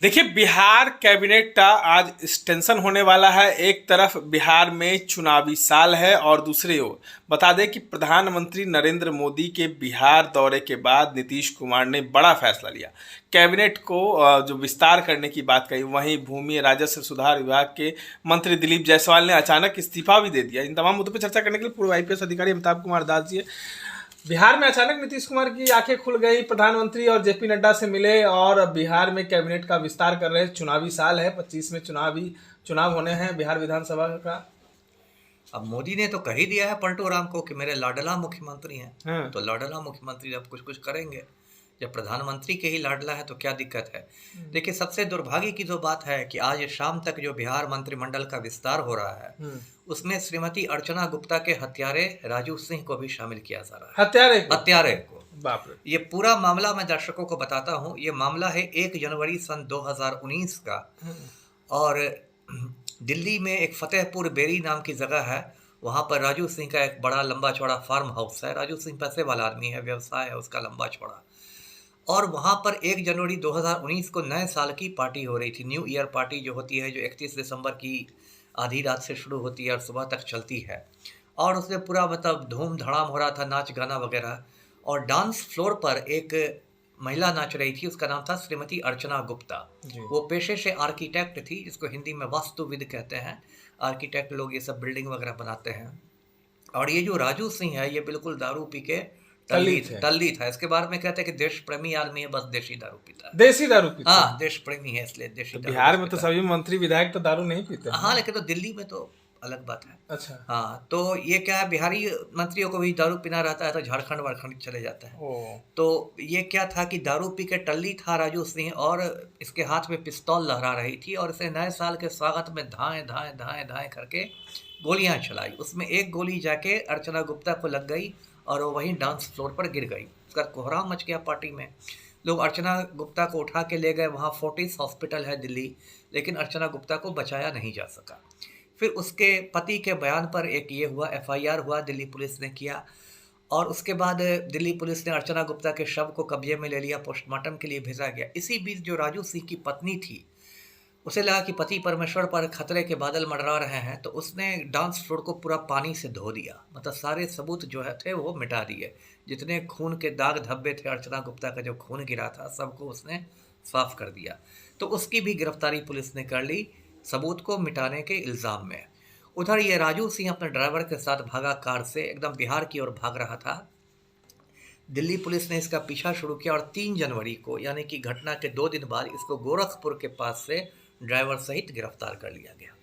देखिए, बिहार कैबिनेट का आज टेंशन होने वाला है। एक तरफ बिहार में चुनावी साल है और दूसरी ओर बता दें कि प्रधानमंत्री नरेंद्र मोदी के बिहार दौरे के बाद नीतीश कुमार ने बड़ा फैसला लिया। कैबिनेट को जो विस्तार करने की बात कही, वहीं भूमि राजस्व सुधार विभाग के मंत्री दिलीप जायसवाल ने अचानक इस्तीफा भी दे दिया। इन तमाम मुद्दों पर चर्चा करने के लिए पूर्व आईपीएस अधिकारी अमिताभ कुमार दास जी है। बिहार में अचानक नीतीश कुमार की आंखें खुल गई, प्रधानमंत्री और जेपी नड्डा से मिले और बिहार में कैबिनेट का विस्तार कर रहे। चुनावी साल है, 25 में चुनाव होने हैं बिहार विधानसभा का। अब मोदी ने तो कह ही दिया है पलटू राम को कि मेरे लाडला मुख्यमंत्री हैं। हाँ। तो लाडला मुख्यमंत्री अब कुछ कुछ करेंगे। जब प्रधानमंत्री के ही लाडला है तो क्या दिक्कत है। देखिए, सबसे दुर्भाग्य की जो बात है कि आज शाम तक जो बिहार मंत्रिमंडल का विस्तार हो रहा है, उसमें श्रीमती अर्चना गुप्ता के हत्यारे राजू सिंह को भी शामिल किया जा रहा है। हत्यारे को। बाप रे। ये पूरा मामला मैं दर्शकों को बताता हूँ। ये मामला है 1 जनवरी सन 2019 का। और दिल्ली में एक फतेहपुर बेरी नाम की जगह है, वहाँ पर राजू सिंह का एक बड़ा लंबा चौड़ा फार्म हाउस है। राजू सिंह पैसे वाला आदमी है, व्यवसाय है उसका लंबा चौड़ा। और वहाँ पर 1 जनवरी 2019 को नए साल की पार्टी हो रही थी। न्यू ईयर पार्टी जो होती है, जो 31 दिसंबर की आधी रात से शुरू होती है और सुबह तक चलती है। और उसमें पूरा मतलब धूम धड़ाम हो रहा था, नाच गाना वगैरह। और डांस फ्लोर पर एक महिला नाच रही थी, उसका नाम था श्रीमती अर्चना गुप्ता। वो पेशे से आर्किटेक्ट थी, जिसको हिंदी में वास्तुविद कहते हैं। आर्किटेक्ट लोग ये सब बिल्डिंग वगैरह बनाते हैं। और ये जो राजू सिंह है, ये बिल्कुल दारू पी के टल्ली था। इसके बारे में कहते हैं कि देश प्रेमी आदमी है, बस देशी दारू पीता है। देशी दारू पीता है। हाँ, देश प्रेमी है इसलिए देशी दारू। बिहार में तो सभी मंत्री विधायक तो दारू नहीं पीते हैं। हाँ, लेकिन तो दिल्ली में तो अलग बात है। अच्छा। हाँ, तो ये क्या है, बिहारी मंत्रियों को भी दारू पीना रहता है तो झारखंड वारखंड चले जाते हैं। तो ये क्या था कि दारू पी के टल्ली था राजू सिंह, और इसके हाथ में पिस्तौल लहरा रही थी और इसे नए साल के स्वागत में धाएं धाएं धाएं धाएं करके गोलियां चलाई। उसमें एक गोली जाके अर्चना गुप्ता को लग गई और वो वहीं डांस फ्लोर पर गिर गई। उसका कोहराम मच गया पार्टी में। लोग अर्चना गुप्ता को उठा के ले गए, वहाँ फोर्टिस हॉस्पिटल है दिल्ली, लेकिन अर्चना गुप्ता को बचाया नहीं जा सका। फिर उसके पति के बयान पर एक ये हुआ, एफआईआर हुआ, दिल्ली पुलिस ने किया। और उसके बाद दिल्ली पुलिस ने अर्चना गुप्ता के शव को कब्जे में ले लिया, पोस्टमार्टम के लिए भेजा गया। इसी बीच जो राजू सिंह की पत्नी थी, उसे लगा कि पति परमेश्वर पर खतरे के बादल मंडरा रहे हैं, तो उसने डांस फ्लोर को पूरा पानी से धो दिया। मतलब सारे सबूत जो है थे वो मिटा दिए। जितने खून के दाग धब्बे थे, अर्चना गुप्ता का जो खून गिरा था, सबको उसने साफ कर दिया। तो उसकी भी गिरफ्तारी पुलिस ने कर ली, सबूत को मिटाने के इल्ज़ाम में। उधर ये राजू सिंह अपने ड्राइवर के साथ भागा कार से, एकदम बिहार की ओर भाग रहा था। दिल्ली पुलिस ने इसका पीछा शुरू किया और 3 जनवरी को, यानी कि घटना के 2 दिन बाद, इसको गोरखपुर के पास से ड्राइवर सहित गिरफ्तार कर लिया गया।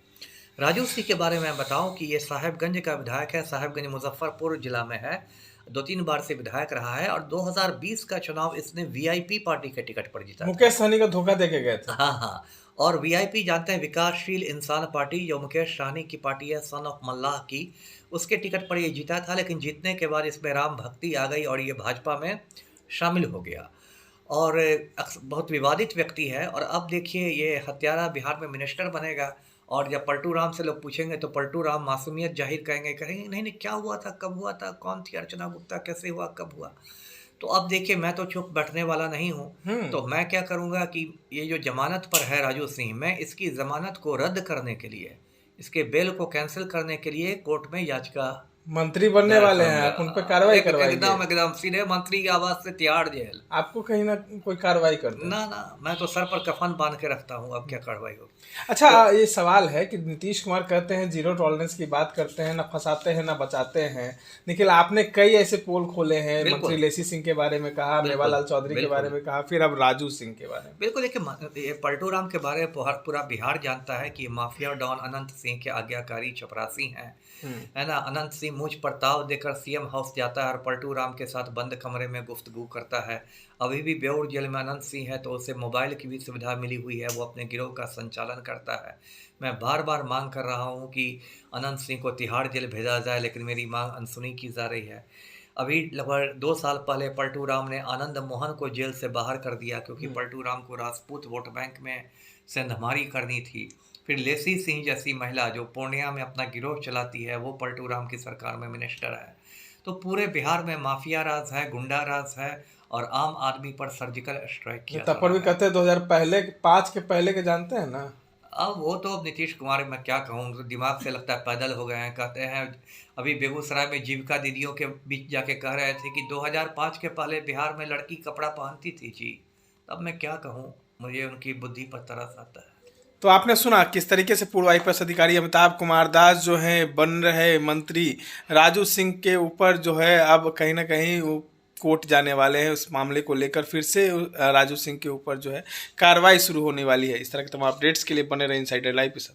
राजू सिंह के बारे में बताऊं कि ये साहेबगंज का विधायक है। साहेबगंज मुजफ्फरपुर जिला में है। 2-3 बार से विधायक रहा है और 2020 का चुनाव इसने वीआईपी पार्टी के टिकट पर जीता। मुकेश सहनी का धोखा देके गए थे। हाँ हाँ। और वीआईपी जानते हैं, विकासशील इंसान पार्टी, जो मुकेश सहनी की पार्टी है, सन ऑफ मल्लाह की, उसके टिकट पर ये जीता था। लेकिन जीतने के बाद इसमें राम भक्ति आ गई और ये भाजपा में शामिल हो गया और बहुत विवादित व्यक्ति है। और अब देखिए, ये हत्यारा बिहार में मिनिस्टर बनेगा। और जब पलटू राम से लोग पूछेंगे तो पलटू राम मासूमियत जाहिर करेंगे नहीं नहीं, क्या हुआ था, कब हुआ था, कौन थी अर्चना गुप्ता, कैसे हुआ, कब हुआ। तो अब देखिए, मैं तो चुप बैठने वाला नहीं हूँ। तो मैं क्या करूँगा कि ये जो जमानत पर है राजू सिंह, मैं इसकी जमानत को रद्द करने के लिए, इसके बेल को कैंसिल करने के लिए कोर्ट में याचिका। मंत्री बनने वाले हैं आप, उन पर कार्रवाई करवाइए। एकदम सीधे मंत्री की आवाज से तिहाड़ जेल। आपको कहीं ना कोई कार्रवाई कर दे। ना, मैं तो सर पर कफन बांध के रखता हूँ, अब क्या कार्रवाई होगी। अच्छा, तो ये सवाल है कि नीतीश कुमार कहते हैं जीरो टॉलरेंस की बात करते हैं, ना फंसाते हैं ना बचाते हैं। निखिल, आपने कई ऐसे पोल खोले हैं, मंत्री लेसी सिंह के बारे में कहा, मेवालाल चौधरी के बारे में कहा, फिर अब राजू सिंह के बारे में। बिल्कुल, देखिए, पलटू राम के बारे में पूरा बिहार जानता है कि माफिया डॉन अनंत सिंह के आज्ञाकारी चपरासी हैं, है ना। अनंत सिंह मुझ पर ताव देकर सीएम हाउस जाता है और पलटू राम के साथ बंद कमरे में गुफ्तगू करता है। अभी भी बेउर जेल में अनंत सिंह है, तो उसे मोबाइल की भी सुविधा मिली हुई है, वो अपने गिरोह का संचालन करता है। मैं बार बार मांग कर रहा हूँ कि अनंत सिंह को तिहाड़ जेल भेजा जाए, लेकिन मेरी मांग अनसुनी की जा रही है। अभी लगभग 2 साल पहले पलटू राम ने आनंद मोहन को जेल से बाहर कर दिया, क्योंकि पलटू राम को राजपूत वोट बैंक में सेंधमारी करनी थी। फिर लेसी सिंह जैसी महिला जो पूर्णिया में अपना गिरोह चलाती है, वो पलटू राम की सरकार में मिनिस्टर है। तो पूरे बिहार में माफिया राज है, गुंडा राज है और आम आदमी पर सर्जिकल स्ट्राइक किया। तब पर भी कहते हैं 2005 के पहले के जानते हैं ना। अब वो तो अब नीतीश कुमार मैं क्या कहूँ, तो दिमाग से लगता है पैदल हो गए हैं। कहते हैं अभी बेगूसराय में जीविका दीदियों के बीच जाके कह रहे थे कि 2005 के पहले बिहार में लड़की कपड़ा पहनती थी जी। अब मैं क्या कहूँ, मुझे उनकी बुद्धि पर तरस आता है। तो आपने सुना किस तरीके से पूर्व आईपीएस अधिकारी अमिताभ कुमार दास जो हैं बन रहे मंत्री राजू सिंह के ऊपर जो है अब कहीं ना कहीं वो कोर्ट जाने वाले हैं। उस मामले को लेकर फिर से राजू सिंह के ऊपर जो है कार्रवाई शुरू होने वाली है। इस तरह के तमाम अपडेट्स के लिए बने रहे इनसाइडर लाइव के साथ।